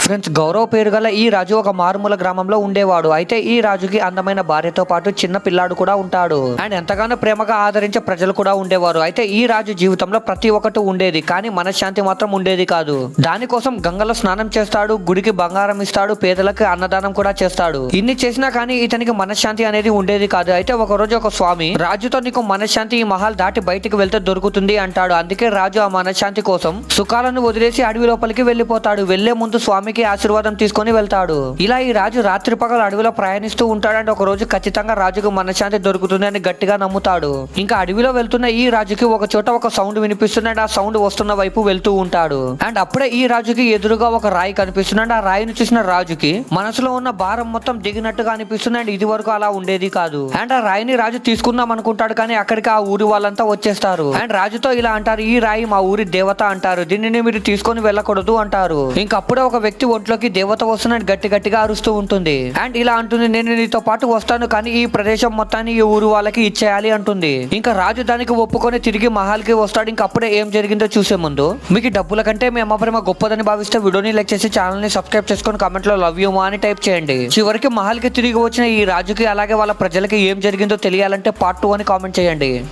Friends, Gaurav పేరు గల ఈ రాజు ఒక మారుమూల గ్రామంలో ఉండేవాడు. అయితే ఈ రాజుకి అందమైన భార్యతో పాటు చిన్న పిల్లాడు కూడా ఉంటాడు. అండ్ ఎంతగానో ప్రేమగా ఆదరించే ప్రజలు కూడా ఉండేవారు. అయితే ఈ రాజు జీవితంలో ప్రతి ఒక్కటి ఉండేది, కానీ మనశ్శాంతి మాత్రం ఉండేది కాదు. దానికోసం గంగలో స్నానం చేస్తాడు, గుడికి బంగారం ఇస్తాడు, పేదలకు అన్నదానం కూడా చేస్తాడు. ఇన్ని చేసినా కానీ ఇతనికి మనశ్శాంతి అనేది ఉండేది కాదు. అయితే ఒక రోజు ఒక స్వామి రాజుతో, నీకు మనశ్శాంతి ఈ మహల్ దాటి బయటికి వెళ్తే దొరుకుతుంది అంటాడు. అందుకే రాజు ఆ మనశ్శాంతి కోసం సుఖాలను వదిలేసి అడవి లోపలికి వెళ్లిపోతాడు. వెళ్లే ముందు స్వామికి ఆశీర్వాదం తీసుకొని వెళ్తాడు. ఇలా ఈ రాజు రాత్రి పగలు అడవిలో ప్రయాణిస్తూ ఉంటాడంటే ఒక రోజు ఖచ్చితంగా రాజుకు మనశ్శాంతి దొరుకుతుంది అని గట్టిగా నమ్ముతాడు. ఇంకా అడవిలో వెళ్తున్న ఈ రాజుకి ఒక చోట ఒక సౌండ్ వినిపిస్తుంది. ఆ సౌండ్ వస్తున్న వైపు వెళ్తూ ఉంటాడు. అండ్ అప్పుడే ఈ రాజుకి ఎదురుగా ఒక రాయి కనిపిస్తుంది. ఆ రాయిని చూసిన రాజుకి మనసులో ఉన్న భారం మొత్తం దిగినట్టుగా అనిపిస్తుంది. అండ్ ఇది వరకు అలా ఉండేది కాదు. అండ్ ఆ రాయిని రాజు తీసుకుందాం అనుకుంటాడు, కానీ అక్కడికి ఆ ఊరి వాళ్ళంతా వచ్చేస్తారు. అండ్ రాజుతో ఇలా అంటారు, ఈ రాయి మా ఊరి దేవత అంటారు, దీనిని మీరు తీసుకొని వెళ్ళకూడదు అంటారు. ఇంకప్పుడే ఒక వ్యక్తి ఒంట్లోకి దేవత వస్తున్నట్టు గట్టిగా అరుస్తూ ఉంటుంది. అండ్ ఇలా అంటుంది, నేను నీతో పాటు వస్తాను, కానీ ఈ ప్రదేశం మొత్తాన్ని ఈ ఊరు వాళ్ళకి ఇచ్చేయాలి అంటుంది. ఇంకా రాజు దానికి ఒప్పుకొని తిరిగి మహల్ కి వస్తాడు. ఇంకా అప్పుడే ఏం జరిగిందో చూసే ముందు, మీకు డబ్బుల కంటే మీ అమ్మ ప్రేమ గొప్పదని భావిస్తే వీడియోని లైక్ చేసి ఛానల్ ని సబ్స్క్రైబ్ చేసుకొని కామెంట్ లో లవ్ యూ మా అని టైప్ చేయండి. చివరికి మహల్ కి తిరిగి వచ్చిన ఈ రాజుకి అలాగే వాళ్ళ ప్రజలకి ఏం జరిగిందో తెలియాలంటే పార్ట్ 2 అని కామెంట్ చేయండి.